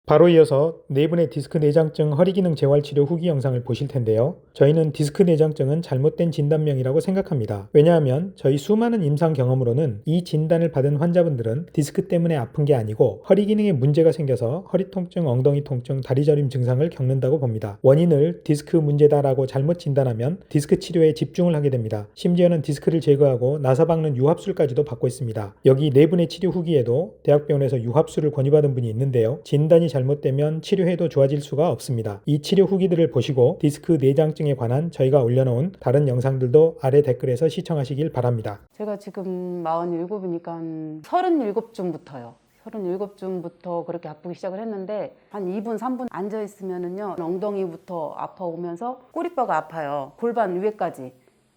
바로 이어서 네 분의 디스크 내장증 허리기능 재활치료 후기 영상을 보실 텐데요. 저희는 디스크 내장증은 잘못된 진단명이라고 생각합니다. 왜냐하면 저희 수많은 임상 경험으로는 이 진단을 받은 환자분들은 디스크 때문에 아픈 게 아니고 허리 기능에 문제가 생겨서 허리 통증, 엉덩이 통증, 다리 저림 증상을 겪는다고 봅니다. 원인을 디스크 문제다라고 잘못 진단하면 디스크 치료에 집중을 하게 됩니다. 심지어는 디스크를 제거하고 나사 박는 유합술까지도 받고 있습니다. 여기 네 분의 치료 후기에도 대학병원에서 유합술을 권유받은 분이 있는데요. 진단이 잘못되면 치료해도 좋아질 수가 없습니다. 이 치료 후기들을 보시고 디스크 내장증에 관한 저희가 올려놓은 다른 영상들도 아래 댓글에서 시청하시길 바랍니다. 제가 지금 47이니까 37쯤부터요. 37쯤부터 그렇게 아프기 시작을 했는데 한 2분, 3분 앉아있으면은요, 엉덩이부터 아파오면서 꼬리뼈가 아파요. 골반 위에까지.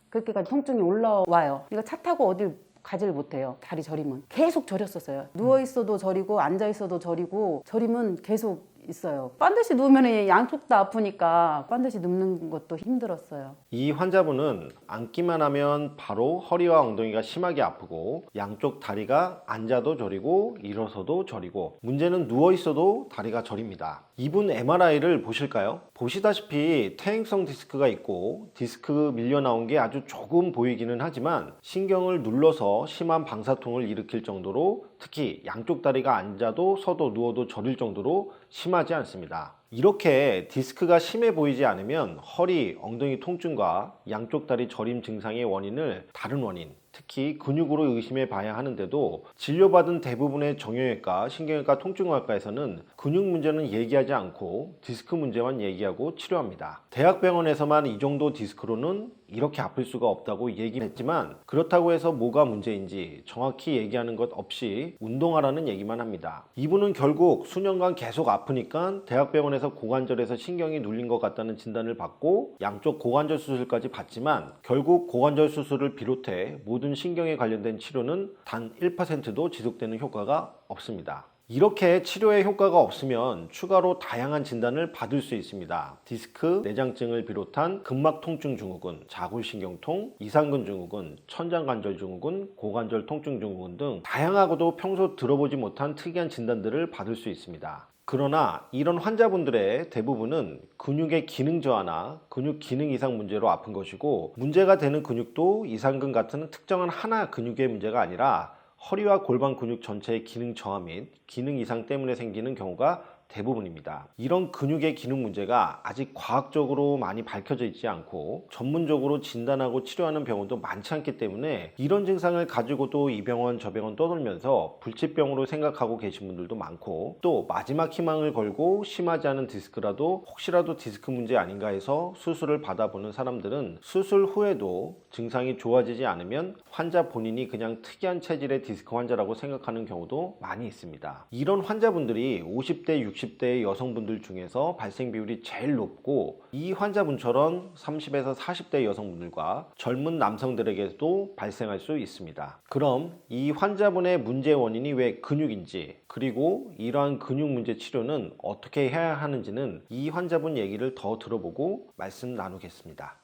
그렇게까지 통증이 올라와요. 이거 차 타고 어딜 가지를 못해요. 다리 저림은 계속 저렸었어요. 누워있어도 저리고 앉아있어도 저리고 저림은 계속 있어요. 반드시 누우면 양쪽 다 아프니까 반드시 눕는 것도 힘들었어요. 이 환자분은 앉기만 하면 바로 허리와 엉덩이가 심하게 아프고 양쪽 다리가 앉아도 저리고 일어서도 저리고, 문제는 누워 있어도 다리가 저립니다. 이분 MRI를 보실까요? 보시다시피 퇴행성 디스크가 있고 디스크 밀려 나온 게 아주 조금 보이기는 하지만 신경을 눌러서 심한 방사통을 일으킬 정도로, 특히 양쪽 다리가 앉아도 서도 누워도 저릴 정도로 심하지 않습니다. 이렇게 디스크가 심해 보이지 않으면 허리, 엉덩이 통증과 양쪽 다리 저림 증상의 원인을 다른 원인, 특히 근육으로 의심해 봐야 하는데도 진료받은 대부분의 정형외과, 신경외과, 통증외과에서는 근육 문제는 얘기하지 않고 디스크 문제만 얘기하고 치료합니다. 대학병원에서만 이 정도 디스크로는 이렇게 아플 수가 없다고 얘기했지만, 그렇다고 해서 뭐가 문제인지 정확히 얘기하는 것 없이 운동하라는 얘기만 합니다. 이분은 결국 수년간 계속 아프니까 대학병원에서 고관절에서 신경이 눌린 것 같다는 진단을 받고 양쪽 고관절 수술까지 받지만, 결국 고관절 수술을 비롯해 모든 신경에 관련된 치료는 단 1%도 지속되는 효과가 없습니다. 이렇게 치료에 효과가 없으면 추가로 다양한 진단을 받을 수 있습니다. 디스크, 내장증을 비롯한 근막 통증 증후군, 자골신경통, 이상근 증후군, 천장관절 증후군, 고관절 통증 증후군 등 다양하고도 평소 들어보지 못한 특이한 진단들을 받을 수 있습니다. 그러나 이런 환자분들의 대부분은 근육의 기능 저하나 근육 기능 이상 문제로 아픈 것이고, 문제가 되는 근육도 이상근 같은 특정한 하나 근육의 문제가 아니라 허리와 골반 근육 전체의 기능 저하 및 기능 이상 때문에 생기는 경우가 대부분입니다. 이런 근육의 기능 문제가 아직 과학적으로 많이 밝혀져 있지 않고 전문적으로 진단하고 치료하는 병원도 많지 않기 때문에 이런 증상을 가지고도 이 병원 저 병원 떠돌면서 불치병으로 생각하고 계신 분들도 많고, 또 마지막 희망을 걸고 심하지 않은 디스크라도 혹시라도 디스크 문제 아닌가 해서 수술을 받아보는 사람들은 수술 후에도 증상이 좋아지지 않으면 환자 본인이 그냥 특이한 체질의 디스크 환자라고 생각하는 경우도 많이 있습니다. 이런 환자분들이 50대, 60대의 여성분들 중에서 발생 비율이 제일 높고, 이 환자분처럼 30에서 40대 여성분들과 젊은 남성들에게도 발생할 수 있습니다. 그럼 이 환자분의 문제 원인이 왜 근육인지, 그리고 이러한 근육 문제 치료는 어떻게 해야 하는지는 이 환자분 얘기를 더 들어보고 말씀 나누겠습니다.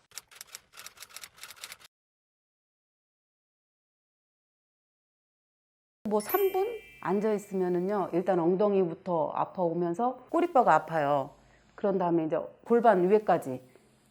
뭐 3분 앉아있으면은요, 일단 엉덩이부터 아파오면서 꼬리뼈가 아파요. 그런 다음에 이제 골반 위에까지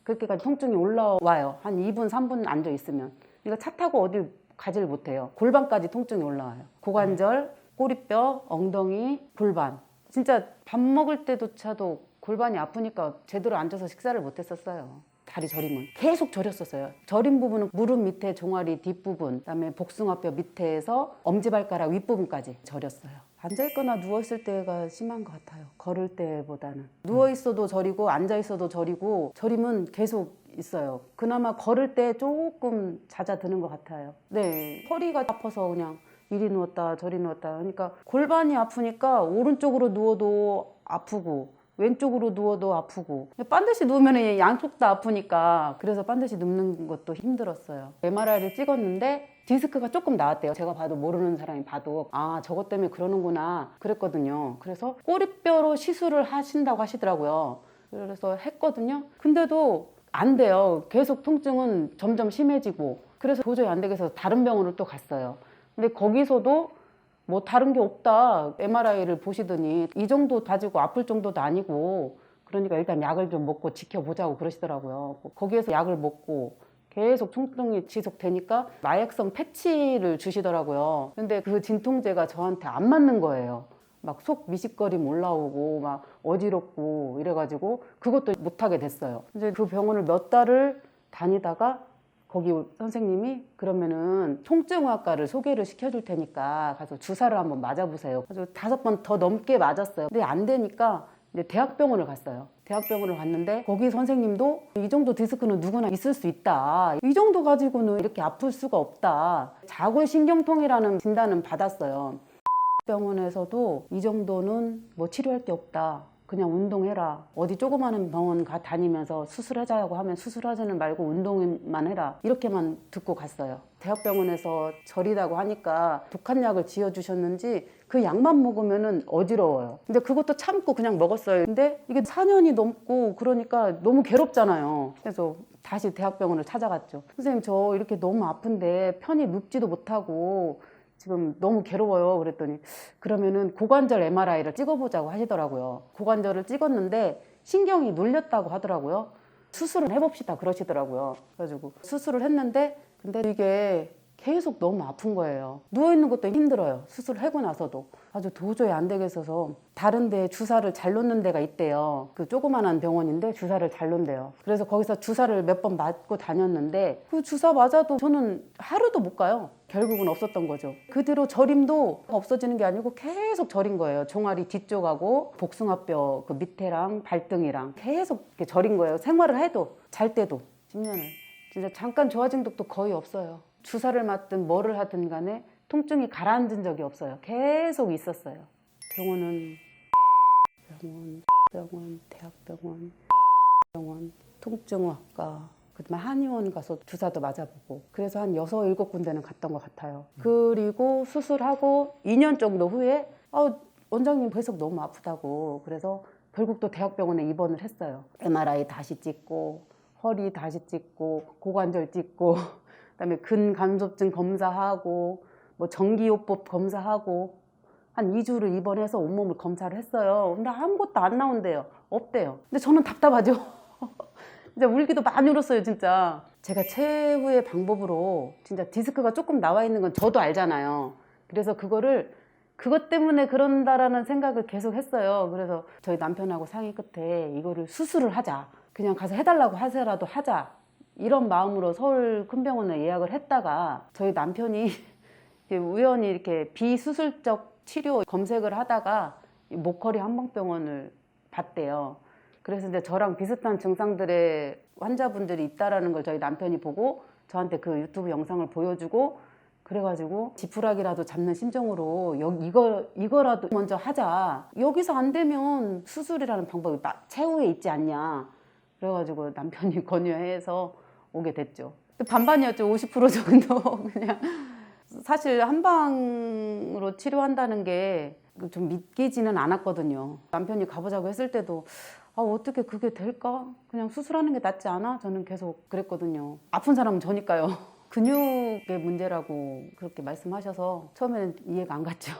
그렇게까지 통증이 올라와요. 한 2분, 3분 앉아있으면. 그러니까 차 타고 어딜 가지를 못해요. 골반까지 통증이 올라와요. 고관절, 꼬리뼈, 엉덩이, 골반. 진짜 밥 먹을 때조차도 골반이 아프니까 제대로 앉아서 식사를 못했었어요. 다리 저림은 계속 저렸었어요. 저린 부분은 무릎 밑에 종아리 뒷부분, 그다음에 복숭아뼈 밑에서 엄지발가락 윗부분까지 저렸어요. 앉아있거나 누워있을 때가 심한 것 같아요. 걸을 때보다는. 누워있어도 저리고 앉아있어도 저리고 저림은 계속 있어요. 그나마 걸을 때 조금 잦아드는 것 같아요. 네, 허리가 아파서 그냥 이리 누웠다 저리 누웠다. 그러니까 골반이 아프니까 오른쪽으로 누워도 아프고 왼쪽으로 누워도 아프고, 반드시 누우면 양쪽 다 아프니까 그래서 반드시 눕는 것도 힘들었어요. MRI를 찍었는데 디스크가 조금 나왔대요. 제가 봐도, 모르는 사람이 봐도 아, 저것 때문에 그러는구나 그랬거든요. 그래서 꼬리뼈로 시술을 하신다고 하시더라고요. 그래서 했거든요. 근데도 안 돼요. 계속 통증은 점점 심해지고, 그래서 도저히 안 되겠어서 다른 병원을 또 갔어요. 근데 거기서도 뭐 다른 게 없다. MRI를 보시더니 이 정도 가지고 아플 정도도 아니고 그러니까 일단 약을 좀 먹고 지켜보자고 그러시더라고요. 거기에서 약을 먹고 계속 통증이 지속되니까 마약성 패치를 주시더라고요. 근데 그 진통제가 저한테 안 맞는 거예요. 막 속 미식거림 올라오고 막 어지럽고 이래가지고 그것도 못하게 됐어요. 이제 그 병원을 몇 달을 다니다가 거기 선생님이 그러면은 통증의학과를 소개를 시켜줄 테니까 가서 주사를 한번 맞아보세요. 그래서 5번 더 넘게 맞았어요. 근데 안 되니까 이제 대학병원을 갔어요. 대학병원을 갔는데 거기 선생님도 이 정도 디스크는 누구나 있을 수 있다. 이 정도 가지고는 이렇게 아플 수가 없다. 자골신경통이라는 진단은 받았어요. 병원에서도 이 정도는 뭐 치료할 게 없다. 그냥 운동해라. 어디 조그마한 병원 다니면서 수술하자고 하면 수술하지는 말고 운동만 해라. 이렇게만 듣고 갔어요. 대학병원에서 저리다고 하니까 독한 약을 지어주셨는지 그 약만 먹으면 어지러워요. 근데 그것도 참고 그냥 먹었어요. 근데 이게 4년이 넘고 그러니까 너무 괴롭잖아요. 그래서 다시 대학병원을 찾아갔죠. 선생님 저 이렇게 너무 아픈데 편히 눕지도 못하고 지금 너무 괴로워요. 그랬더니 그러면은 고관절 MRI를 찍어보자고 하시더라고요. 고관절을 찍었는데 신경이 눌렸다고 하더라고요. 수술을 해봅시다 그러시더라고요. 그래가지고 수술을 했는데 근데 이게 계속 너무 아픈 거예요. 누워있는 것도 힘들어요. 수술을 하고 나서도. 아주 도저히 안 되겠어서 다른 데 주사를 잘 놓는 데가 있대요. 그 조그만한 병원인데 주사를 잘 놓는데요. 그래서 거기서 주사를 몇 번 맞고 다녔는데 그 주사 맞아도 저는 하루도 못 가요. 결국은 없었던 거죠. 그 뒤로 저림도 없어지는 게 아니고 계속 저린 거예요. 종아리 뒤쪽하고 복숭아뼈 그 밑에랑 발등이랑 계속 이렇게 저린 거예요. 생활을 해도 잘 때도 10년을. 진짜 잠깐 좋아진 적도 거의 없어요. 주사를 맞든 뭐를 하든 간에 통증이 가라앉은 적이 없어요. 계속 있었어요. 병원은 대학병원, 통증의학과, 그다음에 한의원 가서 주사도 맞아보고 그래서 한 6, 7군데는 갔던 것 같아요. 그리고 수술하고 2년 정도 후에 원장님 계속 너무 아프다고 그래서 결국 또 대학병원에 입원을 했어요. MRI 다시 찍고 허리 다시 찍고 고관절 찍고 그다음에 근간섭증 검사하고 뭐 전기요법 검사하고 한 2주를 입원해서 온몸을 검사를 했어요. 근데 아무것도 안 나온대요. 없대요. 근데 저는 답답하죠. 진짜 울기도 많이 울었어요, 진짜. 제가 최후의 방법으로 진짜 디스크가 조금 나와 있는 건 저도 알잖아요. 그래서 그것 때문에 그런다라는 생각을 계속 했어요. 그래서 저희 남편하고 상의 끝에 이거를 수술을 하자. 그냥 가서 해달라고 하세라도 하자. 이런 마음으로 서울 큰 병원에 예약을 했다가 저희 남편이 우연히 이렇게 비수술적 치료 검색을 하다가 목허리 한방병원을 봤대요. 그래서 이제 저랑 비슷한 증상들의 환자분들이 있다라는 걸 저희 남편이 보고 저한테 그 유튜브 영상을 보여주고 그래가지고 지푸라기라도 잡는 심정으로 이거라도 먼저 하자. 여기서 안 되면 수술이라는 방법이 최후에 있지 않냐. 그래가지고 남편이 권유해서 오게 됐죠. 반반이었죠. 50% 정도 그냥. 사실 한방으로 치료한다는 게 좀 믿기지는 않았거든요. 남편이 가보자고 했을 때도 어떻게 그게 될까? 그냥 수술하는 게 낫지 않아? 저는 계속 그랬거든요. 아픈 사람은 저니까요. 근육의 문제라고 그렇게 말씀하셔서 처음에는 이해가 안 갔죠.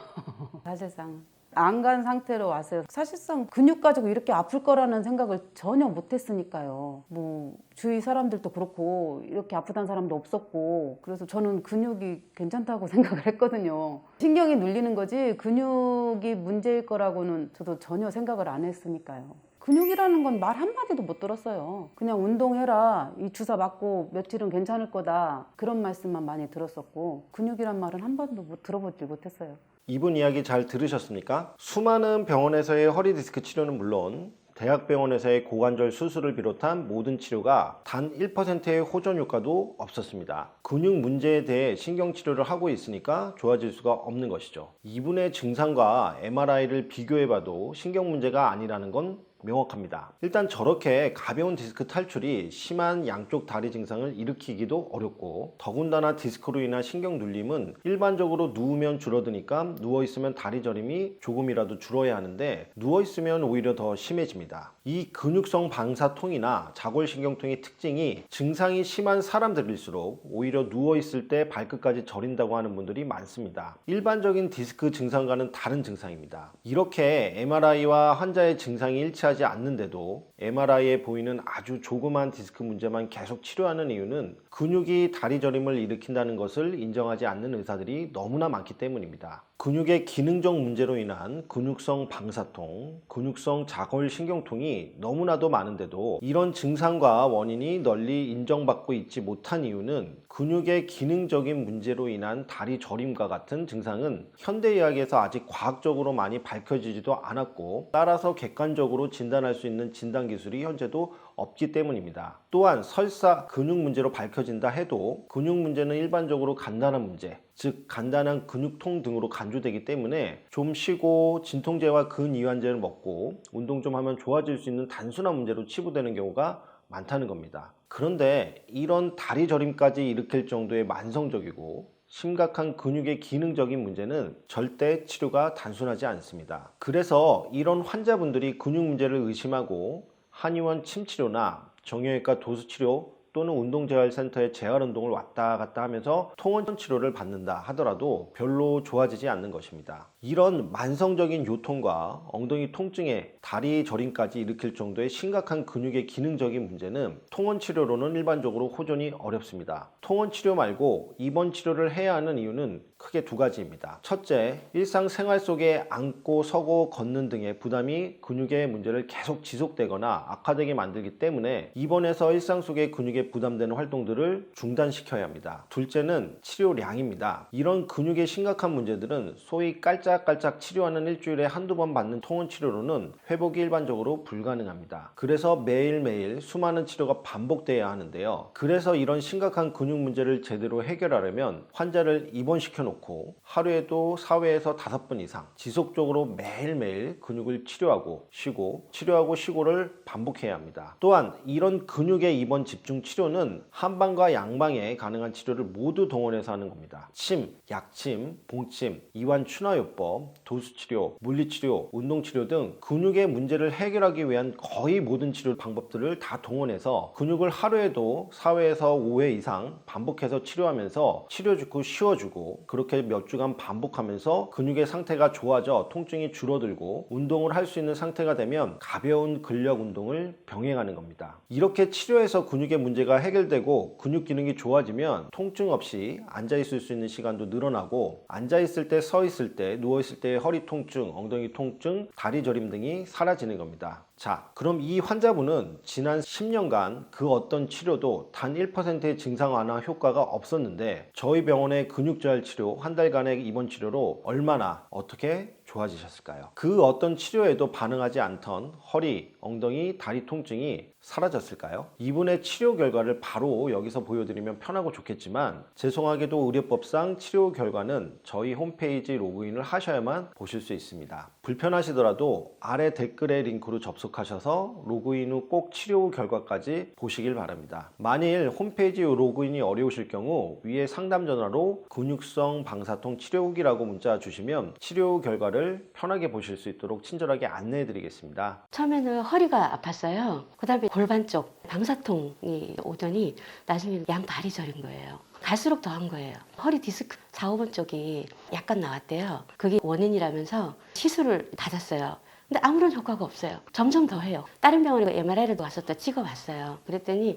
사실상 안 간 상태로 왔어요. 사실상 근육 가지고 이렇게 아플 거라는 생각을 전혀 못 했으니까요. 뭐 주위 사람들도 그렇고 이렇게 아프다는 사람도 없었고 그래서 저는 근육이 괜찮다고 생각을 했거든요. 신경이 눌리는 거지 근육이 문제일 거라고는 저도 전혀 생각을 안 했으니까요. 근육이라는 건 말 한마디도 못 들었어요. 그냥 운동해라. 이 주사 맞고 며칠은 괜찮을 거다. 그런 말씀만 많이 들었었고 근육이란 말은 한 번도 들어보질 못했어요. 이분 이야기 잘 들으셨습니까? 수많은 병원에서의 허리 디스크 치료는 물론 대학병원에서의 고관절 수술을 비롯한 모든 치료가 단 1%의 호전 효과도 없었습니다. 근육 문제에 대해 신경치료를 하고 있으니까 좋아질 수가 없는 것이죠. 이분의 증상과 MRI를 비교해봐도 신경 문제가 아니라는 건 명확합니다. 일단 저렇게 가벼운 디스크 탈출이 심한 양쪽 다리 증상을 일으키기도 어렵고, 더군다나 디스크로 인한 신경 눌림은 일반적으로 누우면 줄어드니까 누워있으면 다리 저림이 조금이라도 줄어야 하는데, 누워있으면 오히려 더 심해집니다. 이 근육성 방사통이나 자골신경통의 특징이 증상이 심한 사람들일수록 오히려 누워있을 때 발끝까지 저린다고 하는 분들이 많습니다. 일반적인 디스크 증상과는 다른 증상입니다. 이렇게 MRI와 환자의 증상이 일치하지 않는데도 MRI에 보이는 아주 조그만 디스크 문제만 계속 치료하는 이유는 근육이 다리 저림을 일으킨다는 것을 인정하지 않는 의사들이 너무나 많기 때문입니다. 근육의 기능적 문제로 인한 근육성 방사통, 근육성 자골신경통이 너무나도 많은데도 이런 증상과 원인이 널리 인정받고 있지 못한 이유는 근육의 기능적인 문제로 인한 다리 저림과 같은 증상은 현대의학에서 아직 과학적으로 많이 밝혀지지도 않았고, 따라서 객관적으로 진단할 수 있는 진단 기술이 현재도 없기 때문입니다. 또한 설사 근육 문제로 밝혀진다 해도 근육 문제는 일반적으로 간단한 문제, 즉 간단한 근육통 등으로 간주되기 때문에 좀 쉬고 진통제와 근이완제를 먹고 운동 좀 하면 좋아질 수 있는 단순한 문제로 치부되는 경우가 많다는 겁니다. 그런데 이런 다리 저림까지 일으킬 정도의 만성적이고 심각한 근육의 기능적인 문제는 절대 치료가 단순하지 않습니다. 그래서 이런 환자분들이 근육 문제를 의심하고 한의원 침치료나 정형외과 도수치료 또는 운동재활센터의 재활운동을 왔다 갔다 하면서 통원 치료를 받는다 하더라도 별로 좋아지지 않는 것입니다. 이런 만성적인 요통과 엉덩이 통증에 다리 저림까지 일으킬 정도의 심각한 근육의 기능적인 문제는 통원 치료로는 일반적으로 호전이 어렵습니다. 통원 치료 말고 입원 치료를 해야 하는 이유는 크게 두 가지입니다. 첫째, 일상생활 속에 앉고 서고 걷는 등의 부담이 근육의 문제를 계속 지속되거나 악화되게 만들기 때문에 입원해서 일상 속의 근육에 부담되는 활동들을 중단시켜야 합니다. 둘째는 치료량입니다. 이런 근육의 심각한 문제들은 소위 깔짝깔짝 치료하는 일주일에 한두 번 받는 통원 치료로는 회복이 일반적으로 불가능합니다. 그래서 매일매일 수많은 치료가 반복돼야 하는데요. 그래서 이런 심각한 근육 문제를 제대로 해결하려면 환자를 입원시켜 놓고 하루에도 4회에서 5번 이상 지속적으로 매일매일 근육을 치료하고 쉬고 치료하고 쉬고를 반복해야 합니다. 또한 이런 근육의 입원 집중 치료는 한방과 양방에 가능한 치료를 모두 동원해서 하는 겁니다. 침, 약침, 봉침, 이완 추나요법, 도수치료, 물리치료, 운동치료 등 근육의 문제를 해결하기 위한 거의 모든 치료 방법들을 다 동원해서 근육을 하루에도 4회에서 5회 이상 반복해서 치료하면서 치료주고 쉬어주고, 그렇게 몇 주간 반복하면서 근육의 상태가 좋아져 통증이 줄어들고 운동을 할 수 있는 상태가 되면 가벼운 근력 운동을 병행하는 겁니다. 이렇게 치료해서 근육의 문제가 해결되고 근육 기능이 좋아지면 통증 없이 앉아있을 수 있는 시간도 늘어나고, 앉아있을 때, 서있을 때, 누워있을 때 허리 통증, 엉덩이 통증, 다리 저림 등이 사라지는 겁니다. 자, 그럼 이 환자분은 지난 10년간 그 어떤 치료도 단 1%의 증상 완화 효과가 없었는데 저희 병원의 근육재활 치료 한 달간의 입원 치료로 얼마나 어떻게 좋아지셨을까요? 그 어떤 치료에도 반응하지 않던 허리, 엉덩이, 다리 통증이 사라졌을까요? 이분의 치료 결과를 바로 여기서 보여드리면 편하고 좋겠지만 죄송하게도 의료법상 치료 결과는 저희 홈페이지 로그인을 하셔야만 보실 수 있습니다. 불편하시더라도 아래 댓글의 링크로 접속하셔서 로그인 후 꼭 치료 후 결과까지 보시길 바랍니다. 만일 홈페이지 로그인이 어려우실 경우 위에 상담 전화로 근육성 방사통 치료 후기라고 문자 주시면 치료 후 결과를 편하게 보실 수 있도록 친절하게 안내해 드리겠습니다. 처음에는 허리가 아팠어요. 그 다음에 골반 쪽 방사통이 오더니 나중에 양 발이 저린 거예요. 갈수록 더한 거예요. 허리 디스크 좌우번 쪽이 약간 나왔대요. 그게 원인이라면서 시술을 받았어요. 근데 아무런 효과가 없어요. 점점 더 해요. 다른 병원에 MRI를 왔었다 찍어봤어요. 그랬더니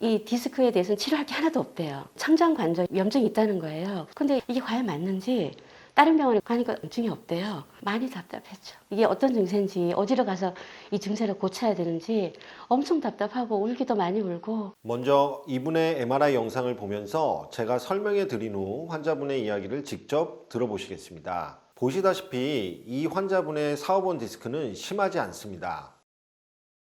이 디스크에 대해서는 치료할 게 하나도 없대요. 창장관절 염증이 있다는 거예요. 근데 이게 과연 맞는지 다른 병원에 가니까 염증이 없대요. 많이 답답했죠. 이게 어떤 증세인지, 어디로 가서 이 증세를 고쳐야 되는지 엄청 답답하고 울기도 많이 울고. 먼저 이분의 MRI 영상을 보면서 제가 설명해 드린 후 환자분의 이야기를 직접 들어보시겠습니다. 보시다시피 이 환자분의 4, 5번 디스크는 심하지 않습니다.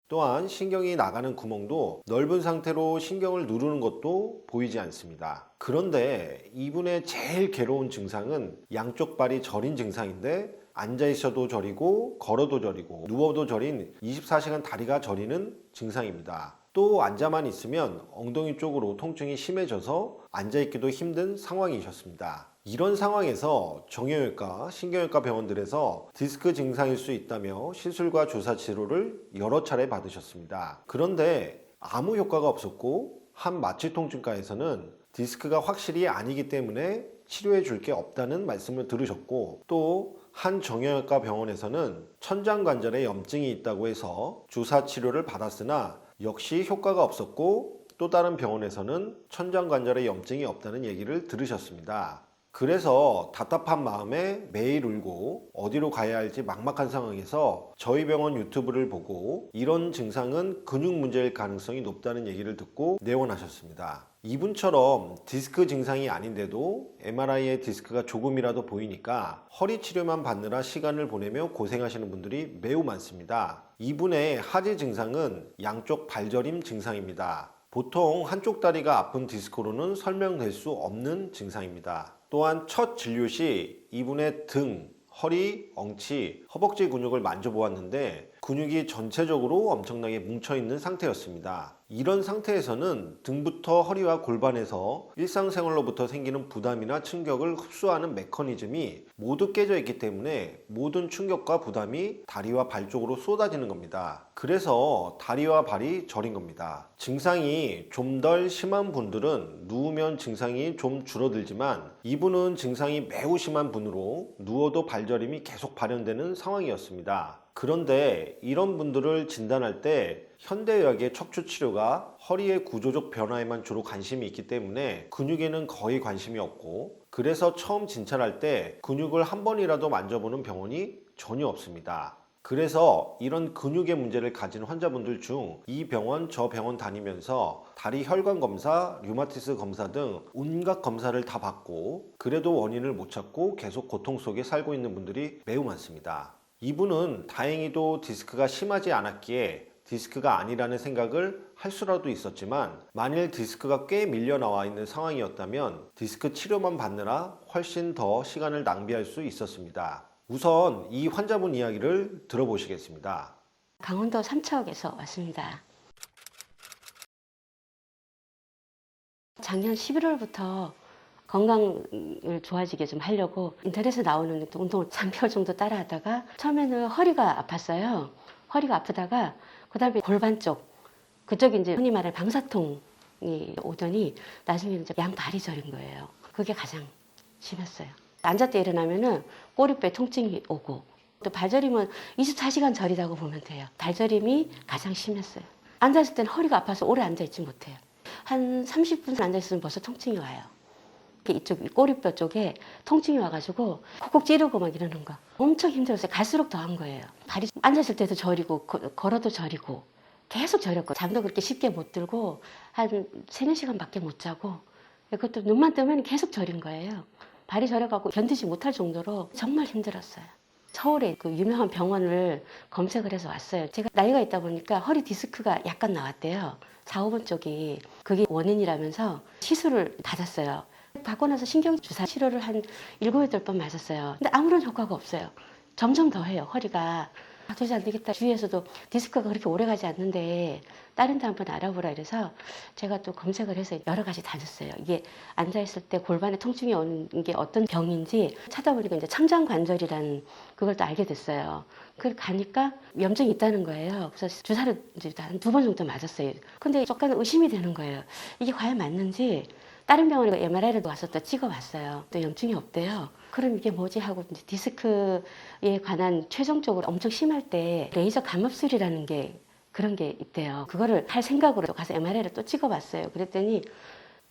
또한 신경이 나가는 구멍도 넓은 상태로 신경을 누르는 것도 보이지 않습니다. 그런데 이분의 제일 괴로운 증상은 양쪽 발이 저린 증상인데 앉아 있어도 저리고 걸어도 저리고 누워도 저린 24시간 다리가 저리는 증상입니다. 또 앉아만 있으면 엉덩이 쪽으로 통증이 심해져서 앉아있기도 힘든 상황이셨습니다. 이런 상황에서 정형외과, 신경외과 병원들에서 디스크 증상일 수 있다며 시술과 주사 치료를 여러 차례 받으셨습니다. 그런데 아무 효과가 없었고 한 마취통증과에서는 디스크가 확실히 아니기 때문에 치료해 줄 게 없다는 말씀을 들으셨고, 또 한 정형외과 병원에서는 천장관절에 염증이 있다고 해서 주사 치료를 받았으나 역시 효과가 없었고, 또 다른 병원에서는 천장관절에 염증이 없다는 얘기를 들으셨습니다. 그래서 답답한 마음에 매일 울고 어디로 가야 할지 막막한 상황에서 저희 병원 유튜브를 보고 이런 증상은 근육 문제일 가능성이 높다는 얘기를 듣고 내원하셨습니다. 이분처럼 디스크 증상이 아닌데도 MRI에 디스크가 조금이라도 보이니까 허리 치료만 받느라 시간을 보내며 고생하시는 분들이 매우 많습니다. 이분의 하지 증상은 양쪽 발저림 증상입니다. 보통 한쪽 다리가 아픈 디스크로는 설명될 수 없는 증상입니다. 또한 첫 진료 시 이분의 등, 허리, 엉치, 허벅지 근육을 만져보았는데 근육이 전체적으로 엄청나게 뭉쳐있는 상태였습니다. 이런 상태에서는 등부터 허리와 골반에서 일상생활로부터 생기는 부담이나 충격을 흡수하는 메커니즘이 모두 깨져 있기 때문에 모든 충격과 부담이 다리와 발 쪽으로 쏟아지는 겁니다. 그래서 다리와 발이 저린 겁니다. 증상이 좀 덜 심한 분들은 누우면 증상이 좀 줄어들지만 이분은 증상이 매우 심한 분으로 누워도 발저림이 계속 발현되는 상황이었습니다. 그런데 이런 분들을 진단할 때 현대의학의 척추치료가 허리의 구조적 변화에만 주로 관심이 있기 때문에 근육에는 거의 관심이 없고, 그래서 처음 진찰할 때 근육을 한 번이라도 만져보는 병원이 전혀 없습니다. 그래서 이런 근육의 문제를 가진 환자분들 중 이 병원 저 병원 다니면서 다리 혈관 검사, 류마티스 검사 등 온갖 검사를 다 받고 그래도 원인을 못 찾고 계속 고통 속에 살고 있는 분들이 매우 많습니다. 이분은 다행히도 디스크가 심하지 않았기에 디스크가 아니라는 생각을 할 수라도 있었지만, 만일 디스크가 꽤 밀려 나와 있는 상황이었다면 디스크 치료만 받느라 훨씬 더 시간을 낭비할 수 있었습니다. 우선 이 환자분 이야기를 들어보시겠습니다. 강원도 삼척에서 왔습니다. 작년 11월부터 건강을 좋아지게 좀 하려고 인터넷에 나오는 운동을 3개월 정도 따라 하다가 처음에는 허리가 아팠어요. 허리가 아프다가 그 다음에 골반 쪽, 그쪽이 이제 흔히 말하는 방사통이 오더니 나중에 이제 양발이 저린 거예요. 그게 가장 심했어요. 앉았다 일어나면은 꼬리뼈에 통증이 오고, 또 발저림은 24시간 저리다고 보면 돼요. 발저림이 가장 심했어요. 앉았을 때는 허리가 아파서 오래 앉아있지 못해요. 한 30분 앉아있으면 벌써 통증이 와요. 이쪽 꼬리뼈 쪽에 통증이 와가지고 콕콕 찌르고 막 이러는 거 엄청 힘들었어요. 갈수록 더 한 거예요. 발이 앉았을 때도 저리고 걸어도 저리고 계속 저렸고, 잠도 그렇게 쉽게 못 들고 한 3-4시간밖에 못 자고, 그것도 눈만 뜨면 계속 저린 거예요. 발이 저려갖고 견디지 못할 정도로 정말 힘들었어요. 서울에 그 유명한 병원을 검색을 해서 왔어요. 제가 나이가 있다 보니까 허리 디스크가 약간 나왔대요. 4, 5번 쪽이 그게 원인이라면서 시술을 받았어요. 받고 나서 신경주사 치료를 한 7, 8번 맞았어요. 근데 아무런 효과가 없어요. 점점 더 해요. 허리가 도저히 안 되겠다. 주위에서도 디스크가 그렇게 오래 가지 않는데 다른 데 한번 알아보라 이래서 제가 또 검색을 해서 여러 가지 다녔어요. 이게 앉아있을 때 골반에 통증이 오는 게 어떤 병인지 찾아보니까 이제 천장관절이라는 그걸 또 알게 됐어요. 그걸 가니까 염증이 있다는 거예요. 그래서 주사를 이제 한 2번 정도 맞았어요. 근데 약간 의심이 되는 거예요. 이게 과연 맞는지. 다른 병원에 MRI를 와서 또 찍어봤어요. 또 염증이 없대요. 그럼 이게 뭐지 하고 이제 디스크에 관한 최종적으로 엄청 심할 때 레이저 감압술이라는 게 그런 게 있대요. 그거를 할 생각으로 가서 MRI를 또 찍어봤어요. 그랬더니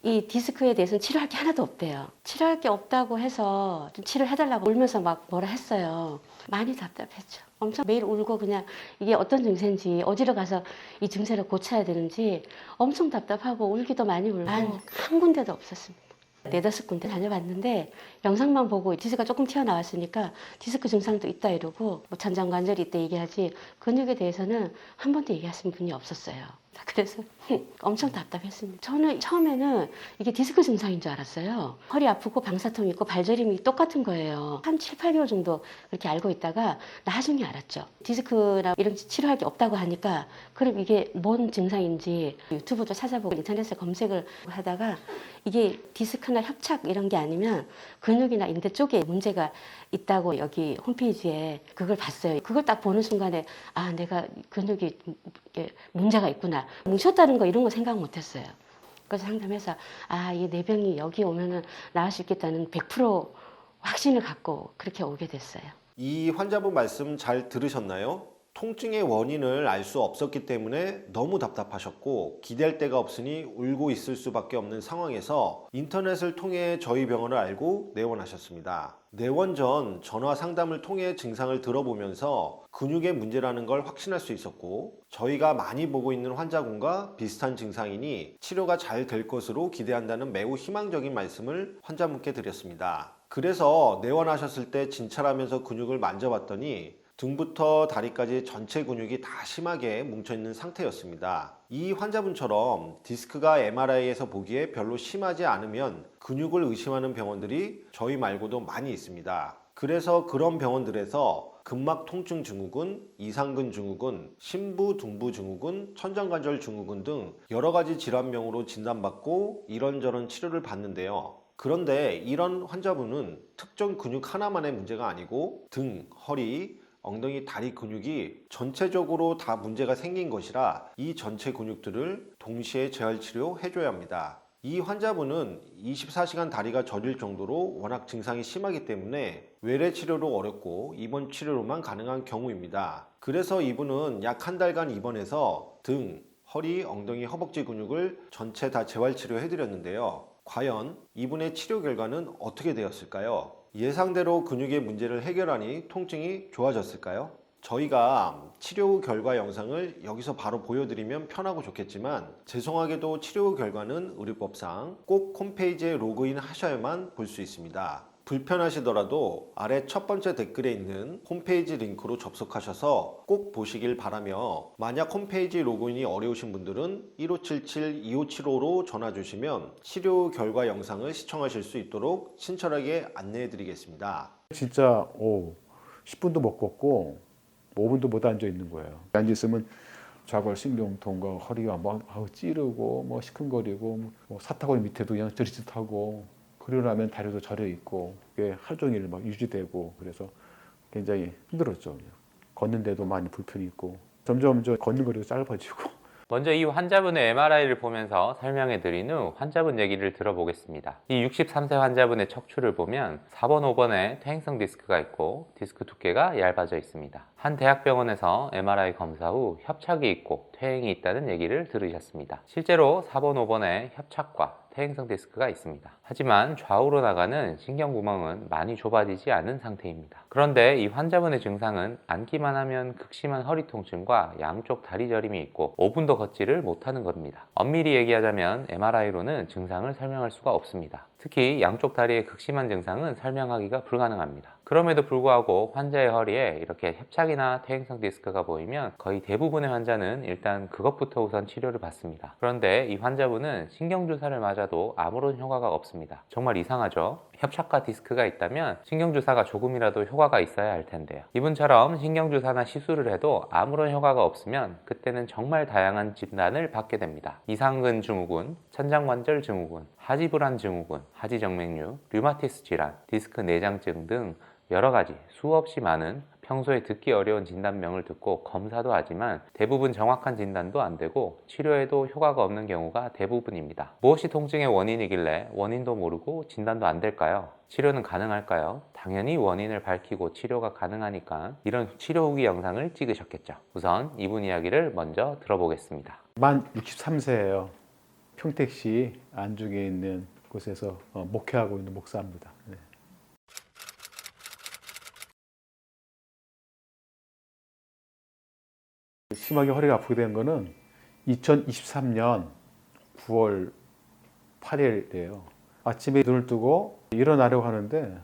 이 디스크에 대해서는 치료할 게 하나도 없대요. 치료할 게 없다고 해서 좀 치료를 해달라고 울면서 막 뭐라 했어요. 많이 답답했죠. 엄청 매일 울고 그냥 이게 어떤 증세인지 어디로 가서 이 증세를 고쳐야 되는지 엄청 답답하고 울기도 많이 울고 한 군데도 없었습니다. 네다섯 군데 다녀봤는데 영상만 보고 디스크가 조금 튀어나왔으니까 디스크 증상도 있다 이러고 뭐 천장관절이 있다 얘기하지 근육에 대해서는 한 번도 얘기하신 분이 없었어요. 그래서 엄청 답답했습니다. 저는 처음에는 이게 디스크 증상인 줄 알았어요. 허리 아프고 방사통 있고 발저림이 똑같은 거예요. 한 7, 8개월 정도 그렇게 알고 있다가 나중에 알았죠. 디스크나 이런 치료할 게 없다고 하니까 그럼 이게 뭔 증상인지 유튜브도 찾아보고 인터넷에 검색을 하다가 이게 디스크나 협착 이런 게 아니면 근육이나 인대 쪽에 문제가 있다고 여기 홈페이지에 그걸 봤어요. 그걸 딱 보는 순간에 아 내가 근육이 문제가 있구나. 뭉쳤다는 거 이런 거 생각 못 했어요. 그래서 상담해서 아, 이 내 병이 여기 오면은 나을 수 있겠다는 100% 확신을 갖고 그렇게 오게 됐어요. 이 환자분 말씀 잘 들으셨나요? 통증의 원인을 알 수 없었기 때문에 너무 답답하셨고 기대할 데가 없으니 울고 있을 수밖에 없는 상황에서 인터넷을 통해 저희 병원을 알고 내원하셨습니다. 내원 전 전화 상담을 통해 증상을 들어보면서 근육의 문제라는 걸 확신할 수 있었고 저희가 많이 보고 있는 환자군과 비슷한 증상이니 치료가 잘 될 것으로 기대한다는 매우 희망적인 말씀을 환자분께 드렸습니다. 그래서 내원하셨을 때 진찰하면서 근육을 만져봤더니 등부터 다리까지 전체 근육이 다 심하게 뭉쳐있는 상태였습니다. 이 환자분처럼 디스크가 MRI에서 보기에 별로 심하지 않으면 근육을 의심하는 병원들이 저희 말고도 많이 있습니다. 그래서 그런 병원들에서 근막 통증 증후군, 이상근 증후군, 심부 둥부 증후군, 천정관절 증후군 등 여러 가지 질환명으로 진단받고 이런저런 치료를 받는데요. 그런데 이런 환자분은 특정 근육 하나만의 문제가 아니고 등, 허리, 엉덩이, 다리 근육이 전체적으로 다 문제가 생긴 것이라 이 전체 근육들을 동시에 재활치료 해줘야 합니다. 이 환자분은 24시간 다리가 저릴 정도로 워낙 증상이 심하기 때문에 외래 치료로 어렵고 입원 치료로만 가능한 경우입니다. 그래서 이분은 약 한 달간 입원해서 등, 허리, 엉덩이, 허벅지 근육을 전체 다 재활치료 해드렸는데요. 과연 이분의 치료 결과는 어떻게 되었을까요? 예상대로 근육의 문제를 해결하니 통증이 좋아졌을까요? 저희가 치료 후 결과 영상을 여기서 바로 보여드리면 편하고 좋겠지만 죄송하게도 치료 후 결과는 의료법상 꼭 홈페이지에 로그인 하셔야만 볼 수 있습니다. 불편하시더라도 아래 첫 번째 댓글에 있는 홈페이지 링크로 접속하셔서 꼭 보시길 바라며 만약 홈페이지 로그인이 어려우신 분들은 1577-2575로 전화 주시면 치료 결과 영상을 시청하실 수 있도록 친절하게 안내해 드리겠습니다. 진짜 10분도 못 걷고 5분도 못 앉아 있는 거예요. 앉아 있으면 좌골신경통과 허리가 막 찌르고 뭐 시큰거리고 뭐 사타구니 밑에도 그냥 저릿짓하고 그러고 나면 다리도 저려 있고 그게 하루 종일 막 유지되고 그래서 굉장히 힘들었죠. 걷는데도 많이 불편이 있고 점점 걷는 거리가 짧아지고. 먼저 이 환자분의 MRI를 보면서 설명해 드린 후 환자분 얘기를 들어보겠습니다. 이 63세 환자분의 척추를 보면 4번, 5번에 퇴행성 디스크가 있고 디스크 두께가 얇아져 있습니다. 한 대학병원에서 MRI 검사 후 협착이 있고 퇴행이 있다는 얘기를 들으셨습니다. 실제로 4번, 5번에 협착과 퇴행성 디스크가 있습니다. 하지만 좌우로 나가는 신경구멍은 많이 좁아지지 않은 상태입니다. 그런데 이 환자분의 증상은 앉기만 하면 극심한 허리 통증과 양쪽 다리 저림이 있고 5분도 걷지를 못하는 겁니다. 엄밀히 얘기하자면 MRI로는 증상을 설명할 수가 없습니다. 특히 양쪽 다리의 극심한 증상은 설명하기가 불가능합니다. 그럼에도 불구하고 환자의 허리에 이렇게 협착이나 퇴행성 디스크가 보이면 거의 대부분의 환자는 일단 그것부터 우선 치료를 받습니다. 그런데 이 환자분은 신경주사를 맞아도 아무런 효과가 없습니다. 정말 이상하죠? 협착과 디스크가 있다면 신경주사가 조금이라도 효과가 있어야 할 텐데요. 이분처럼 신경주사나 시술을 해도 아무런 효과가 없으면 그때는 정말 다양한 진단을 받게 됩니다. 이상근 증후군, 천장관절 증후군, 하지불안 증후군, 하지정맥류, 류마티스 질환, 디스크 내장증 등 여러 가지 수없이 많은 평소에 듣기 어려운 진단명을 듣고 검사도 하지만 대부분 정확한 진단도 안 되고 치료에도 효과가 없는 경우가 대부분입니다. 무엇이 통증의 원인이길래 원인도 모르고 진단도 안 될까요? 치료는 가능할까요? 당연히 원인을 밝히고 치료가 가능하니까 이런 치료 후기 영상을 찍으셨겠죠. 우선 이분 이야기를 먼저 들어보겠습니다. 만 63세예요. 평택시 안중에 있는 곳에서 목회하고 있는 목사입니다. 네. 심하게 허리가 아프게 된 거는 2023년 9월 8일이에요. 아침에 눈을 뜨고 일어나려고 하는데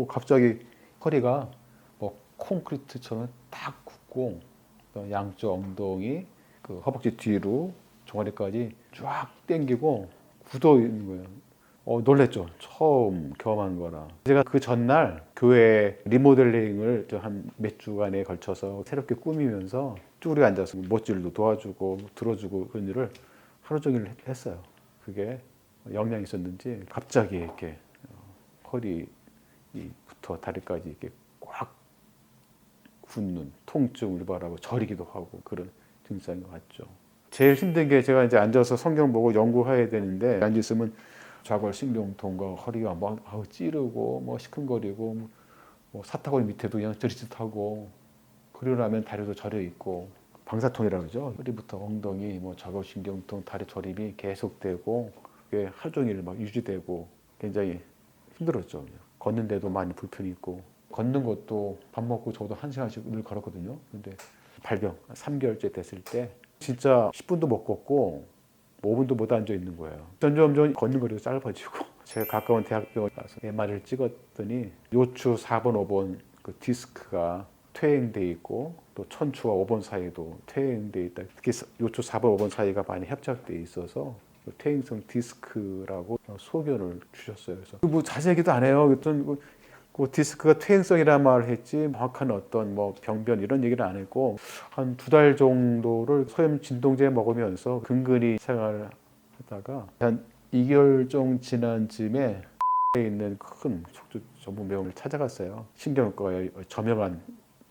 갑자기 허리가 뭐 콘크리트처럼 딱 굳고 또 양쪽 엉덩이 그 허벅지 뒤로 종아리까지 쫙 당기고 굳어 있는 거예요. 놀랬죠. 처음 경험한 거라. 제가 그 전날 교회 리모델링을 한 몇 주간에 걸쳐서 새롭게 꾸미면서 쭈그려 앉아서 못질도 도와주고 들어주고 그런 일을 하루 종일 했어요. 그게 영향이 있었는지 갑자기 이렇게 허리부터 다리까지 이렇게 꽉 굳는 통증을 유발하고 저리기도 하고 그런 증상이 왔죠. 제일 힘든 게 제가 이제 앉아서 성경 보고 연구해야 되는데 앉아 있으면 좌골신경통과 허리가 막 찌르고 뭐 시큰거리고 뭐 사타구니 밑에도 그냥 저릿짓하고 그러고 나면 다리도 저려 있고 방사통이라고 그러죠. 허리부터 엉덩이 뭐 좌골신경통 다리 저림이 계속되고 그게 하루 종일 막 유지되고 굉장히 힘들었죠. 걷는데도 많이 불편이 있고 걷는 것도 밥 먹고 저도 1시간씩 늘 걸었거든요. 근데 발병 3개월째 됐을 때 진짜 10분도 못 걷고 5분도 못 앉아 있는 거예요. 점점 걷는 거리가 짧아지고 제가 가까운 대학병원 가서 MR을 찍었더니 요추 4번, 5번 그 디스크가 퇴행돼 있고 또 척추와 5번 사이도 퇴행돼 있다. 특히 요추 4번, 5번 사이가 많이 협착돼 있어서 퇴행성 디스크라고 소견을 주셨어요. 그래서 뭐 자세히 얘기도 안 해요. 그랬더니 그 디스크가 퇴행성이라는 말을 했지 정확한 어떤 뭐 병변 이런 얘기를 안 했고 한 2달 정도를 소염 진통제 먹으면서 근근히 생활을 하다가 한 2개월 정도 지난 쯤에 에 있는 큰 척추 전문 병원을 찾아갔어요. 신경과에 저명한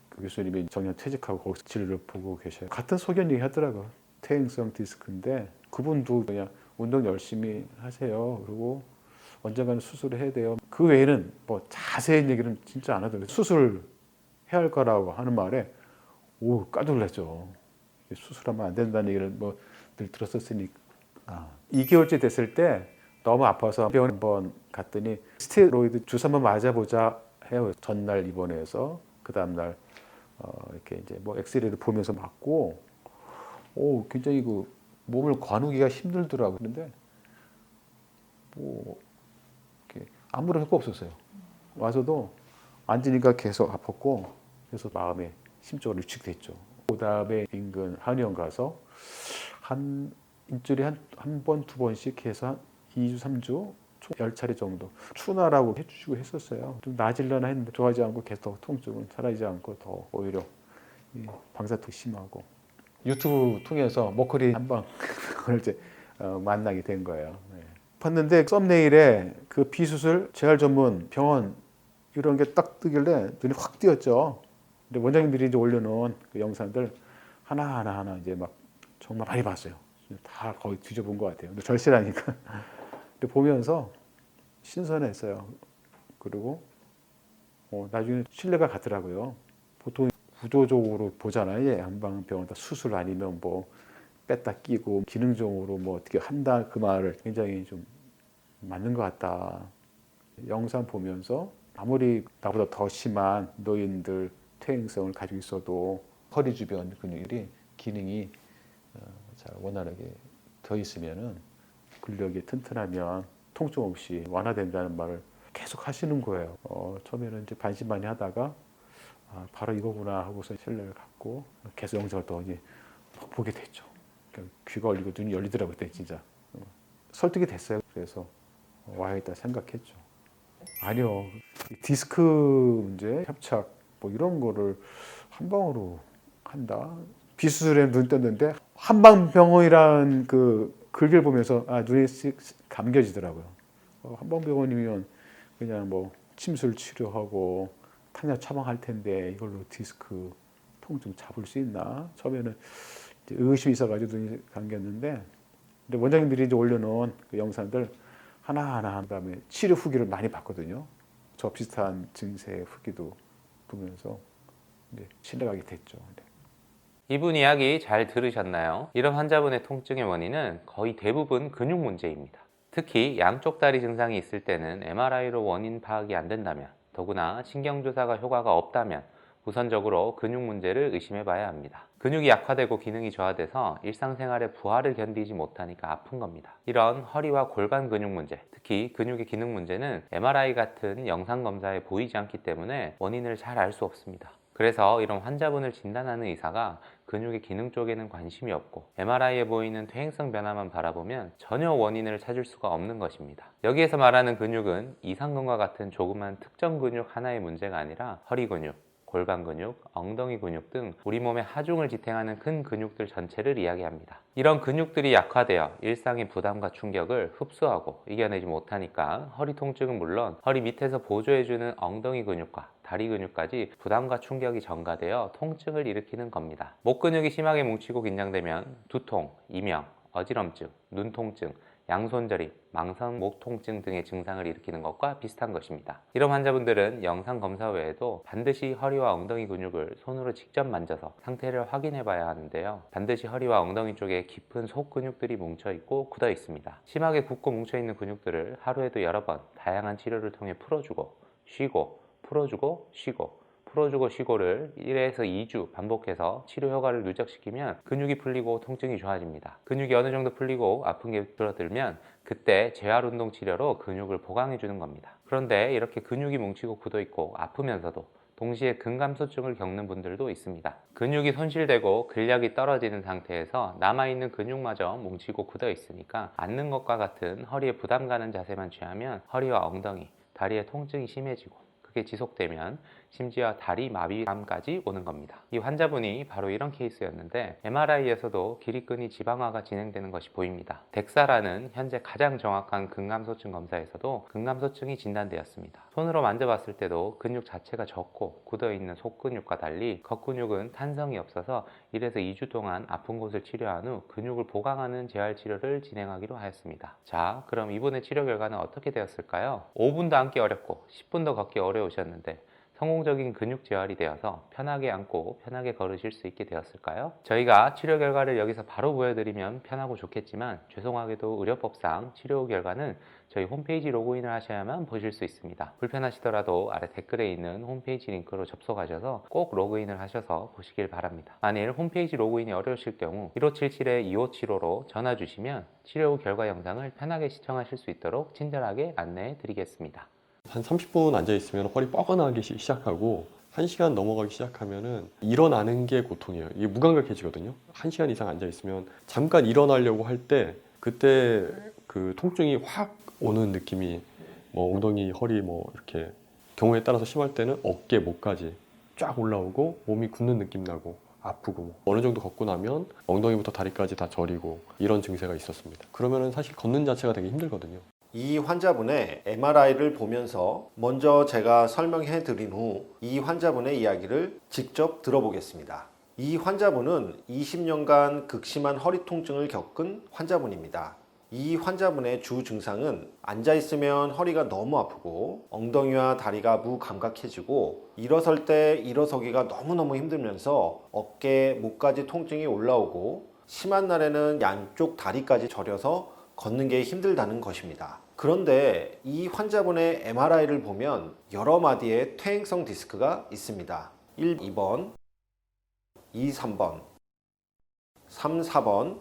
그 교수님이 정년 퇴직하고 거기서 진료를 보고 계셔요. 같은 소견 얘기 하더라고요. 퇴행성 디스크인데 그분도 그냥 운동 열심히 하세요. 그리고 언젠가는 수술을 해야 돼요. 그 외에는 뭐 자세한 얘기는 진짜 안 하더라고요. 수술해야 할 거라고 하는 말에 깜짝 놀랐죠. 수술하면 안 된다는 얘기를 뭐 늘 들었었으니까. 2개월째 됐을 때 너무 아파서 병원 한번 갔더니 스테로이드 주사 한번 맞아보자 해요. 전날 입원해서 그 다음날 이렇게 이제 뭐 엑스레이도 보면서 맞고 굉장히 그 몸을 거누기가 힘들더라고요. 그런데 뭐 아무런 효과 없었어요. 와서도 앉으니까 계속 아팠고 그래서 마음에 심적으로 위축됐죠. 그 다음에 인근 한의원 가서 한 일주일에 한 번, 2번씩 해서 한 2주, 3주 총 10차례 정도 추나라고 해주시고 했었어요. 좀 나아지려나 했는데 좋아하지 않고 계속 통증은 사라지지 않고 더 오히려 방사턱 심하고 유튜브 통해서 목걸이 한방 그걸 이제 만나게 된 거예요. 봤는데 썸네일에 그 비수술 재활 전문 병원 이런 게 딱 뜨길래 눈이 확 띄었죠. 근데 원장님들이 이제 올려놓은 그 영상들 하나 이제 막 정말 많이 봤어요. 다 거의 뒤져본 것 같아요. 근데 절실하니까. 근데 보면서 신선했어요. 그리고 나중에 신뢰가 가더라고요. 보통 구조적으로 보잖아요. 양방병원 다 수술 아니면 뭐 뺐다 끼고 기능적으로 뭐 어떻게 한다 그 말을 굉장히 좀 맞는 것 같다. 영상 보면서 아무리 나보다 더 심한 노인들 퇴행성을 가지고 있어도 허리 주변 근육이 기능이 잘 원활하게 더 있으면은 근력이 튼튼하면 통증 없이 완화된다는 말을 계속 하시는 거예요. 처음에는 이제 반신반의 하다가 바로 이거구나 하고서 신뢰를 갖고 계속 영상을 더 이제 보게 됐죠. 귀가 열리고 눈이 열리더라고요. 그때 진짜 설득이 됐어요. 그래서 와야겠다 생각했죠. 아니요, 디스크 문제, 협착 뭐 이런 거를 한 방으로 한다. 비수술에 눈 떴는데 한방병원이라는 그 글을 보면서 눈이 감겨지더라고요. 한방병원이면 그냥 뭐 침술 치료하고 탄약 처방할 텐데 이걸로 디스크 통증 잡을 수 있나? 처음에는 이제 의심이 있어가지고 눈이 감겼는데, 근데 원장님들이 이제 올려놓은 그 영상들 하나하나 한 다음에 치료 후기를 많이 봤거든요. 저 비슷한 증세 후기도 보면서 이제 신뢰가 됐죠. 이분 이야기 잘 들으셨나요? 이런 환자분의 통증의 원인은 거의 대부분 근육 문제입니다. 특히 양쪽 다리 증상이 있을 때는 MRI로 원인 파악이 안 된다면, 더구나 신경주사가 효과가 없다면 우선적으로 근육 문제를 의심해 봐야 합니다. 근육이 약화되고 기능이 저하돼서 일상생활의 부하를 견디지 못하니까 아픈 겁니다. 이런 허리와 골반 근육 문제, 특히 근육의 기능 문제는 MRI 같은 영상검사에 보이지 않기 때문에 원인을 잘 알 수 없습니다. 그래서 이런 환자분을 진단하는 의사가 근육의 기능 쪽에는 관심이 없고 MRI에 보이는 퇴행성 변화만 바라보면 전혀 원인을 찾을 수가 없는 것입니다. 여기에서 말하는 근육은 이상근과 같은 조그만 특정 근육 하나의 문제가 아니라 허리 근육, 골반 근육, 엉덩이 근육 등 우리 몸의 하중을 지탱하는 큰 근육들 전체를 이야기합니다. 이런 근육들이 약화되어 일상의 부담과 충격을 흡수하고 이겨내지 못하니까 허리 통증은 물론 허리 밑에서 보조해주는 엉덩이 근육과 다리 근육까지 부담과 충격이 전가되어 통증을 일으키는 겁니다. 목 근육이 심하게 뭉치고 긴장되면 두통, 이명, 어지럼증, 눈통증, 양손저림, 망성 목 통증 등의 증상을 일으키는 것과 비슷한 것입니다. 이런 환자분들은 영상 검사 외에도 반드시 허리와 엉덩이 근육을 손으로 직접 만져서 상태를 확인해 봐야 하는데요. 반드시 허리와 엉덩이 쪽에 깊은 속 근육들이 뭉쳐 있고 굳어 있습니다. 심하게 굳고 뭉쳐 있는 근육들을 하루에도 여러 번 다양한 치료를 통해 풀어주고 쉬고 풀어주고 쉬고 풀어주고 쉬고를 1에서 2주 반복해서 치료 효과를 누적시키면 근육이 풀리고 통증이 좋아집니다. 근육이 어느 정도 풀리고 아픈 게 줄어들면 그때 재활 운동 치료로 근육을 보강해 주는 겁니다. 그런데 이렇게 근육이 뭉치고 굳어 있고 아프면서도 동시에 근감소증을 겪는 분들도 있습니다. 근육이 손실되고 근력이 떨어지는 상태에서 남아있는 근육마저 뭉치고 굳어 있으니까 앉는 것과 같은 허리에 부담 가는 자세만 취하면 허리와 엉덩이, 다리의 통증이 심해지고 그게 지속되면 심지어 다리 마비감까지 오는 겁니다. 이 환자분이 바로 이런 케이스였는데 MRI에서도 기립근이 지방화가 진행되는 것이 보입니다. 덱사라는 현재 가장 정확한 근감소증 검사에서도 근감소증이 진단되었습니다. 손으로 만져봤을 때도 근육 자체가 적고 굳어있는 속근육과 달리 겉근육은 탄성이 없어서 1에서 2주 동안 아픈 곳을 치료한 후 근육을 보강하는 재활치료를 진행하기로 하였습니다. 자, 그럼 이분의 치료 결과는 어떻게 되었을까요? 5분도 앉기 어렵고 10분도 걷기 어려우셨는데 성공적인 근육 재활이 되어서 편하게 앉고 편하게 걸으실 수 있게 되었을까요? 저희가 치료 결과를 여기서 바로 보여드리면 편하고 좋겠지만 죄송하게도 의료법상 치료 결과는 저희 홈페이지 로그인을 하셔야만 보실 수 있습니다. 불편하시더라도 아래 댓글에 있는 홈페이지 링크로 접속하셔서 꼭 로그인을 하셔서 보시길 바랍니다. 만일 홈페이지 로그인이 어려우실 경우 1577-2575로 전화 주시면 치료 후 결과 영상을 편하게 시청하실 수 있도록 친절하게 안내해 드리겠습니다. 한 30분 앉아있으면 허리 뻐근하기 시작하고 1시간 넘어가기 시작하면은 일어나는 게 고통이에요. 이게 무감각해지거든요. 1시간 이상 앉아있으면 잠깐 일어나려고 할 때 그때 그 통증이 확 오는 느낌이 뭐 엉덩이, 허리 뭐 이렇게 경우에 따라서 심할 때는 어깨, 목까지 쫙 올라오고 몸이 굳는 느낌 나고 아프고 어느 정도 걷고 나면 엉덩이부터 다리까지 다 저리고 이런 증세가 있었습니다. 그러면은 사실 걷는 자체가 되게 힘들거든요. 이 환자분의 MRI를 보면서 먼저 제가 설명해 드린 후 이 환자분의 이야기를 직접 들어보겠습니다. 이 환자분은 20년간 극심한 허리 통증을 겪은 환자분입니다. 이 환자분의 주 증상은 앉아있으면 허리가 너무 아프고 엉덩이와 다리가 무감각해지고 일어설 때 일어서기가 너무너무 힘들면서 어깨, 목까지 통증이 올라오고 심한 날에는 양쪽 다리까지 저려서 걷는 게 힘들다는 것입니다. 그런데 이 환자분의 MRI를 보면 여러 마디의 퇴행성 디스크가 있습니다. 1, 2번, 2, 3번, 3, 4번,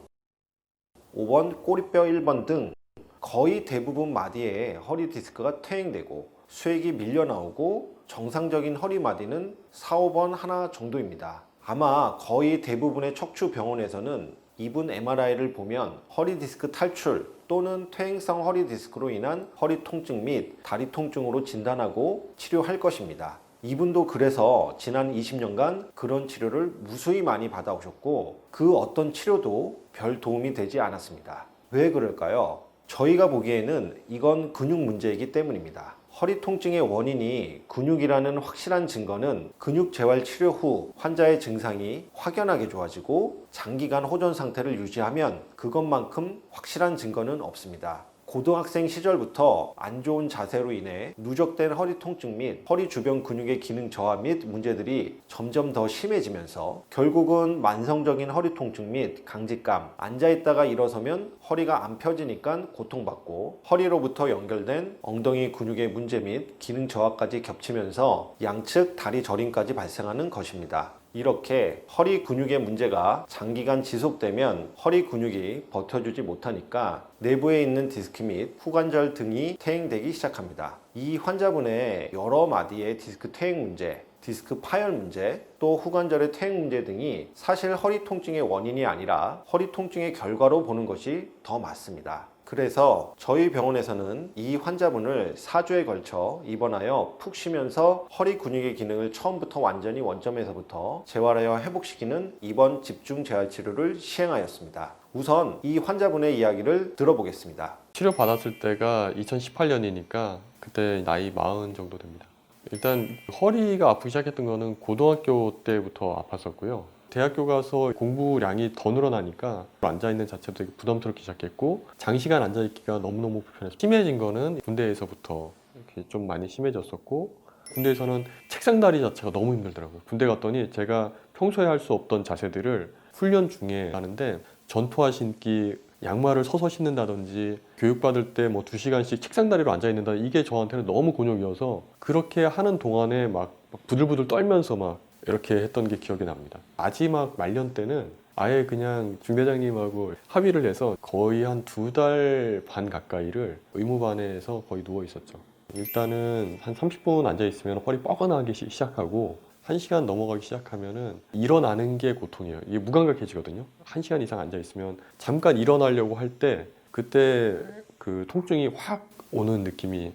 5번 꼬리뼈 1번 등 거의 대부분 마디에 허리 디스크가 퇴행되고 수액이 밀려 나오고 정상적인 허리 마디는 4, 5번 하나 정도입니다. 아마 거의 대부분의 척추 병원에서는 이분 MRI를 보면 허리 디스크 탈출 또는 퇴행성 허리 디스크로 인한 허리 통증 및 다리 통증으로 진단하고 치료할 것입니다. 이분도 그래서 지난 20년간 그런 치료를 무수히 많이 받아오셨고 그 어떤 치료도 별 도움이 되지 않았습니다. 왜 그럴까요? 저희가 보기에는 이건 근육 문제이기 때문입니다. 허리 통증의 원인이 근육이라는 확실한 증거는 근육 재활 치료 후 환자의 증상이 확연하게 좋아지고 장기간 호전 상태를 유지하면 그것만큼 확실한 증거는 없습니다. 고등학생 시절부터 안 좋은 자세로 인해 누적된 허리 통증 및 허리 주변 근육의 기능 저하 및 문제들이 점점 더 심해지면서 결국은 만성적인 허리 통증 및 강직감, 앉아있다가 일어서면 허리가 안 펴지니까 고통받고 허리로부터 연결된 엉덩이 근육의 문제 및 기능 저하까지 겹치면서 양측 다리 저림까지 발생하는 것입니다. 이렇게 허리 근육의 문제가 장기간 지속되면 허리 근육이 버텨주지 못하니까 내부에 있는 디스크 및 후관절 등이 퇴행되기 시작합니다. 이 환자분의 여러 마디의 디스크 퇴행 문제, 디스크 파열 문제, 또 후관절의 퇴행 문제 등이 사실 허리 통증의 원인이 아니라 허리 통증의 결과로 보는 것이 더 맞습니다. 그래서 저희 병원에서는 이 환자분을 4주에 걸쳐 입원하여 푹 쉬면서 허리 근육의 기능을 처음부터 완전히 원점에서부터 재활하여 회복시키는 입원 집중 재활 치료를 시행하였습니다. 우선 이 환자분의 이야기를 들어보겠습니다. 치료 받았을 때가 2018년이니까 그때 나이 40 정도 됩니다. 일단 허리가 아프기 시작했던 거는 고등학교 때부터 아팠었고요. 대학교 가서 공부량이 더 늘어나니까 앉아있는 자체도 되게 부담스럽기 시작했고 장시간 앉아있기가 너무너무 불편해서 심해진 거는 군대에서부터 이렇게 좀 많이 심해졌었고 군대에서는 책상다리 자체가 너무 힘들더라고요. 군대 갔더니 제가 평소에 할 수 없던 자세들을 훈련 중에 하는데 전투화 신기, 양말을 서서 신는다든지 교육받을 때 뭐 2시간씩 책상다리로 앉아있는다, 이게 저한테는 너무 곤욕이어서 그렇게 하는 동안에 막 부들부들 떨면서 막 이렇게 했던 게 기억이 납니다. 마지막 말년 때는 아예 그냥 중대장님하고 합의를 해서 거의 한 2달 반 가까이를 의무반에서 거의 누워 있었죠. 일단은 한 30분 앉아 있으면 허리 뻐근하기 시작하고 1시간 넘어가기 시작하면은 일어나는 게 고통이에요. 이게 무감각해지거든요. 1시간 이상 앉아 있으면 잠깐 일어나려고 할 때 그때 그 통증이 확 오는 느낌이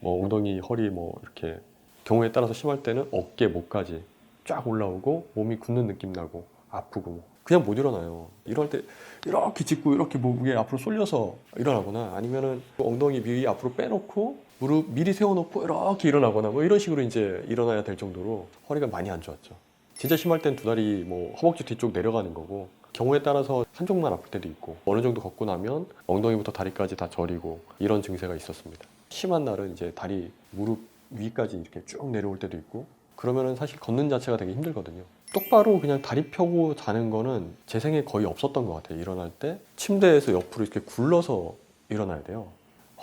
뭐 엉덩이, 허리 뭐 이렇게 경우에 따라서 심할 때는 어깨, 목까지 쫙 올라오고 몸이 굳는 느낌 나고 아프고 그냥 못 일어나요. 일어날 때 이렇게 짚고 이렇게 목에 앞으로 쏠려서 일어나거나 아니면은 엉덩이 위 앞으로 빼놓고 무릎 미리 세워놓고 이렇게 일어나거나 뭐 이런 식으로 이제 일어나야 될 정도로 허리가 많이 안 좋았죠. 진짜 심할 땐 2다리 뭐 허벅지 뒤쪽 내려가는 거고 경우에 따라서 한쪽만 아플 때도 있고 어느 정도 걷고 나면 엉덩이부터 다리까지 다 저리고 이런 증세가 있었습니다. 심한 날은 이제 다리 무릎 위까지 이렇게 쭉 내려올 때도 있고 그러면은 사실 걷는 자체가 되게 힘들거든요. 똑바로 그냥 다리 펴고 자는 거는 제 생에 거의 없었던 것 같아요. 일어날 때 침대에서 옆으로 이렇게 굴러서 일어나야 돼요.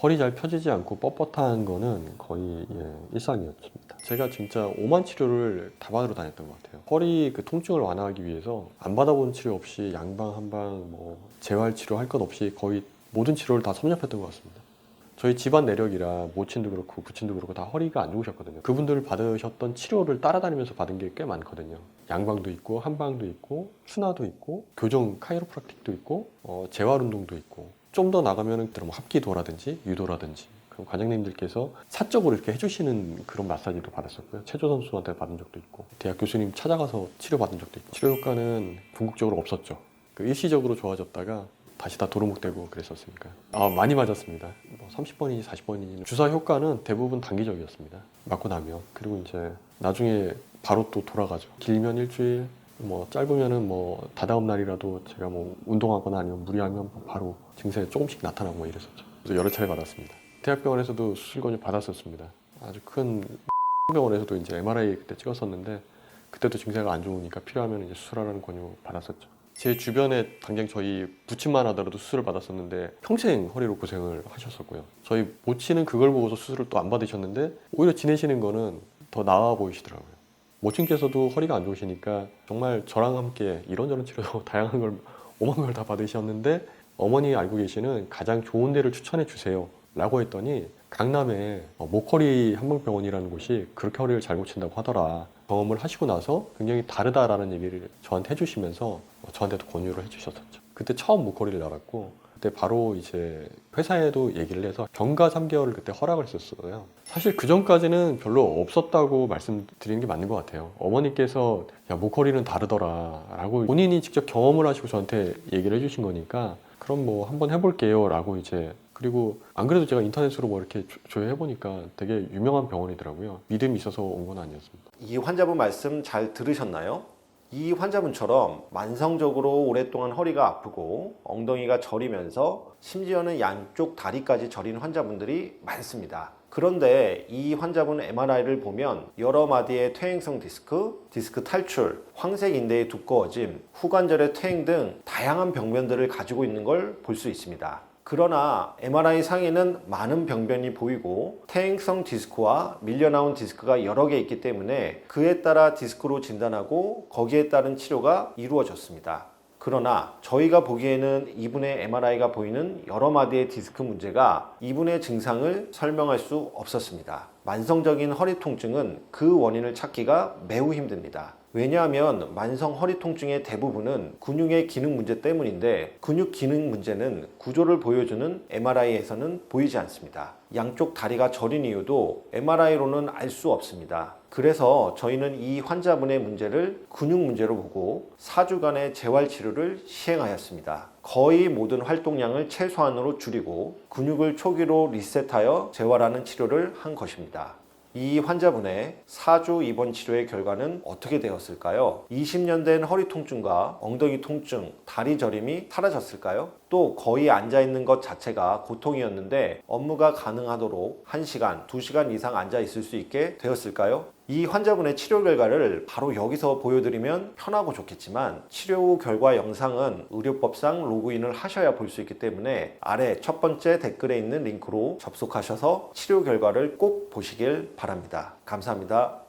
허리 잘 펴지지 않고 뻣뻣한 거는 거의 일상이었습니다. 제가 진짜 오만 치료를 다 받으러 다녔던 것 같아요. 허리 그 통증을 완화하기 위해서 안 받아본 치료 없이 양방, 한방, 뭐 재활 치료 할 것 없이 거의 모든 치료를 다 섭렵했던 것 같습니다. 저희 집안 내력이라 모친도 그렇고 부친도 그렇고 다 허리가 안 좋으셨거든요. 그분들 받으셨던 치료를 따라다니면서 받은 게 꽤 많거든요. 양방도 있고 한방도 있고 순화도 있고 교정 카이로프락틱도 있고 재활 운동도 있고 좀 더 나가면은 뭐 합기도라든지 유도라든지 그럼 관장님들께서 사적으로 이렇게 해주시는 그런 마사지도 받았었고요. 체조 선수한테 받은 적도 있고 대학 교수님 찾아가서 치료 받은 적도 있고 치료 효과는 궁극적으로 없었죠. 일시적으로 좋아졌다가 다시 다 도루묵되고 그랬었으니까 많이 맞았습니다. 뭐 30번이니 40번이니 주사 효과는 대부분 단기적이었습니다. 맞고 나면 그리고 이제 나중에 바로 또 돌아가죠. 길면 일주일, 뭐 짧으면은 뭐 다다음 날이라도 제가 뭐 운동하거나 아니면 무리하면 바로 증세 조금씩 나타나고 뭐 이랬었죠. 그래서 여러 차례 받았습니다. 대학병원에서도 수술 권유 받았었습니다. 아주 큰 병원에서도 이제 MRI 그때 찍었었는데 그때도 증세가 안 좋으니까 필요하면 이제 수술하라는 권유 받았었죠. 제 주변에 당장 저희 부친만 하더라도 수술을 받았었는데 평생 허리로 고생을 하셨었고요. 저희 모친은 그걸 보고서 수술을 또 안 받으셨는데 오히려 지내시는 거는 더 나아 보이시더라고요. 모친께서도 허리가 안 좋으시니까 정말 저랑 함께 이런저런 치료 다양한 걸 오만 걸 다 받으셨는데 어머니 알고 계시는 가장 좋은 데를 추천해 주세요 라고 했더니 강남에 목허리 한방병원이라는 곳이 그렇게 허리를 잘 고친다고 하더라. 경험을 하시고 나서 굉장히 다르다라는 얘기를 저한테 해주시면서 저한테도 권유를 해주셨었죠. 그때 처음 목걸이를 열었고 그때 바로 이제 회사에도 얘기를 해서 병가 3개월을 그때 허락을 했었어요. 사실 그 전까지는 별로 없었다고 말씀드리는 게 맞는 것 같아요. 어머니께서 야 목걸이는 다르더라 라고 본인이 직접 경험을 하시고 저한테 얘기를 해주신 거니까 그럼 뭐 한번 해볼게요 라고 이제 그리고 안 그래도 제가 인터넷으로 뭐 이렇게 조회해보니까 되게 유명한 병원이더라고요. 믿음이 있어서 온 건 아니었습니다. 이 환자분 말씀 잘 들으셨나요? 이 환자분처럼 만성적으로 오랫동안 허리가 아프고 엉덩이가 저리면서 심지어는 양쪽 다리까지 저린 환자분들이 많습니다. 그런데 이 환자분 MRI를 보면 여러 마디의 퇴행성 디스크, 디스크 탈출, 황색 인대의 두꺼워짐, 후관절의 퇴행 등 다양한 병변들을 가지고 있는 걸 볼 수 있습니다. 그러나 MRI 상에는 많은 병변이 보이고 퇴행성 디스크와 밀려나온 디스크가 여러 개 있기 때문에 그에 따라 디스크로 진단하고 거기에 따른 치료가 이루어졌습니다. 그러나 저희가 보기에는 이분의 MRI가 보이는 여러 마디의 디스크 문제가 이분의 증상을 설명할 수 없었습니다. 만성적인 허리 통증은 그 원인을 찾기가 매우 힘듭니다. 왜냐하면 만성 허리 통증의 대부분은 근육의 기능 문제 때문인데 근육 기능 문제는 구조를 보여주는 MRI에서는 보이지 않습니다. 양쪽 다리가 저린 이유도 MRI로는 알 수 없습니다. 그래서 저희는 이 환자분의 문제를 근육 문제로 보고 4주간의 재활 치료를 시행하였습니다. 거의 모든 활동량을 최소한으로 줄이고 근육을 초기로 리셋하여 재활하는 치료를 한 것입니다. 이 환자분의 4주 입원 치료의 결과는 어떻게 되었을까요? 20년 된 허리 통증과 엉덩이 통증, 다리 저림이 사라졌을까요? 또 거의 앉아있는 것 자체가 고통이었는데 업무가 가능하도록 1시간, 2시간 이상 앉아 있을 수 있게 되었을까요? 이 환자분의 치료 결과를 바로 여기서 보여드리면 편하고 좋겠지만 치료 후 결과 영상은 의료법상 로그인을 하셔야 볼 수 있기 때문에 아래 첫 번째 댓글에 있는 링크로 접속하셔서 치료 결과를 꼭 보시길 바랍니다. 감사합니다.